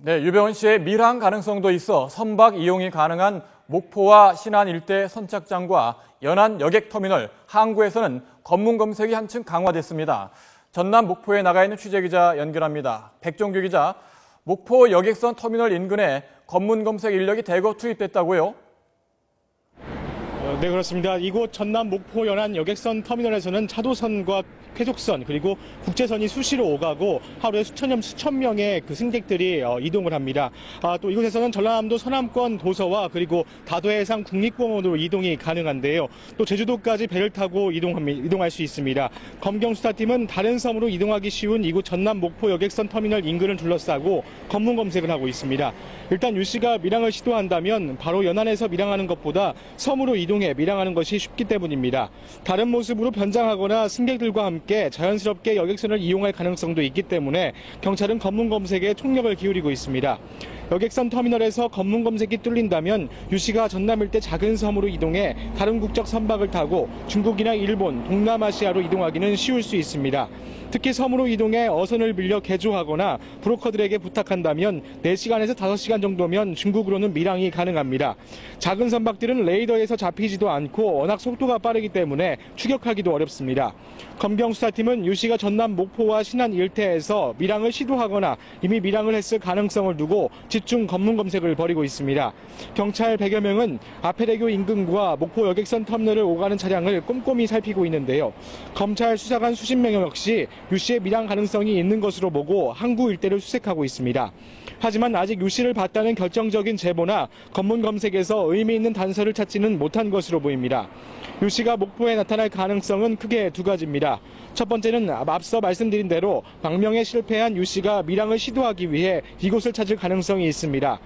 네, 유병헌 씨의 밀항 가능성도 있어 선박 이용이 가능한 목포와 신안 일대 선착장과 연안 여객터미널, 항구에서는 검문 검색이 한층 강화됐습니다. 전남 목포에 나가 있는 취재기자 연결합니다. 백종규 기자, 목포 여객선 터미널 인근에 검문 검색 인력이 대거 투입됐다고요? 네, 그렇습니다. 이곳 전남 목포 연안 여객선 터미널에서는 차도선과 쾌속선 그리고 국제선이 수시로 오가고 하루에 수천 명의 승객들이 이동을 합니다. 또 이곳에서는 전라남도 서남권 도서와 그리고 다도해상 국립공원으로 이동이 가능한데요. 또 제주도까지 배를 타고 이동할 수 있습니다. 검경수사팀은 다른 섬으로 이동하기 쉬운 이곳 전남 목포 여객선 터미널 인근을 둘러싸고 검문 검색을 하고 있습니다. 일단 유 씨가 밀항을 시도한다면 바로 연안에서 밀항하는 것보다 섬으로 이동해 밀항하는 것이 쉽기 때문입니다. 다른 모습으로 변장하거나 승객들과 함께 자연스럽게 여객선을 이용할 가능성도 있기 때문에 경찰은 검문 검색에 총력을 기울이고 있습니다. 여객선 터미널에서 검문 검색이 뚫린다면 유 씨가 전남 일대 작은 섬으로 이동해 다른 국적 선박을 타고 중국이나 일본, 동남아시아로 이동하기는 쉬울 수 있습니다. 특히 섬으로 이동해 어선을 빌려 개조하거나 브로커들에게 부탁한다면 4시간에서 5시간 정도면 중국으로는 밀항이 가능합니다. 작은 선박들은 레이더에서 잡히지도 않고 워낙 속도가 빠르기 때문에 추격하기도 어렵습니다. 검경수사팀은 유 씨가 전남 목포와 신안 일대에서 밀항을 시도하거나 이미 밀항을 했을 가능성을 두고 집중 검문 검색을 벌이고 있습니다. 경찰 100여 명은 아페대교 인근과 목포 여객선 터미널을 오가는 차량을 꼼꼼히 살피고 있는데요. 검찰 수사관 수십 명 역시 유 씨의 밀항 가능성이 있는 것으로 보고 항구 일대를 수색하고 있습니다. 하지만 아직 유 씨를 봤다는 결정적인 제보나 검문 검색에서 의미 있는 단서를 찾지는 못한 것으로 보입니다. 유 씨가 목포에 나타날 가능성은 크게 두 가지입니다. 첫 번째는 앞서 말씀드린 대로 망명에 실패한 유 씨가 밀항을 시도하기 위해 이곳을 찾을 가능성이 있습니다.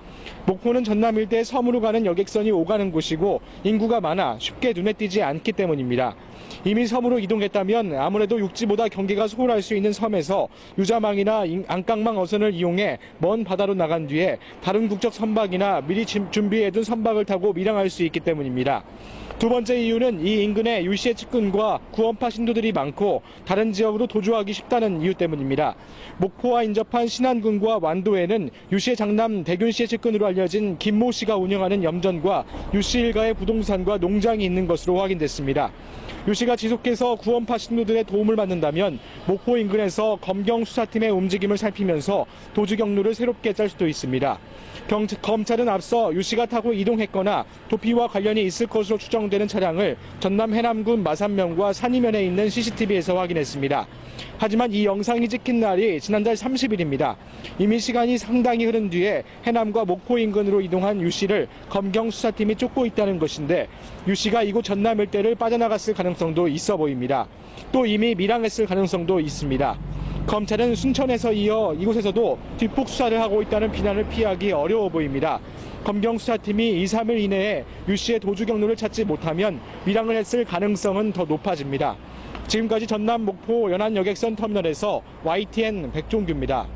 목포는 전남 일대 섬으로 가는 여객선이 오가는 곳이고 인구가 많아 쉽게 눈에 띄지 않기 때문입니다. 이미 섬으로 이동했다면 아무래도 육지보다 경계가 소홀할 수 있는 섬에서 유자망이나 안강망 어선을 이용해 먼 바다로 나간 뒤에 다른 국적 선박이나 미리 준비해둔 선박을 타고 밀항할 수 있기 때문입니다. 두 번째 이유는 이 인근에 유 씨의 측근과 구원파 신도들이 많고 다른 지역으로 도주하기 쉽다는 이유 때문입니다. 목포와 인접한 신안군과 완도에는 유 씨의 장남 대균 씨의 측근으로 알려진 김모 씨가 운영하는 염전과 유 씨 일가의 부동산과 농장이 있는 것으로 확인됐습니다. 유 씨가 지속해서 구원파 신도들의 도움을 받는다면 목포 인근에서 검경수사팀의 움직임을 살피면서 도주 경로를 새롭게 짤 수도 있습니다. 검찰은 앞서 유 씨가 타고 이동했거나 도피와 관련이 있을 것으로 추정되는 차량을 전남 해남군 마산면과 산이면에 있는 CCTV에서 확인했습니다. 하지만 이 영상이 찍힌 날이 지난달 30일입니다. 이미 시간이 상당히 흐른 뒤에 해남과 목포 인근으로 이동한 유 씨를 검경수사팀이 쫓고 있다는 것인데 유 씨가 이곳 전남 일대를 빠져나갔을 가능성도 있어 보입니다. 또 이미 밀항했을 가능성도 있습니다. 검찰은 순천에서 이어 이곳에서도 뒷북 수사를 하고 있다는 비난을 피하기 어려워 보입니다. 검경수사팀이 2, 3일 이내에 유 씨의 도주 경로를 찾지 못하면 밀항을 했을 가능성은 더 높아집니다. 지금까지 전남 목포 연안 여객선 터미널에서 YTN 백종규입니다.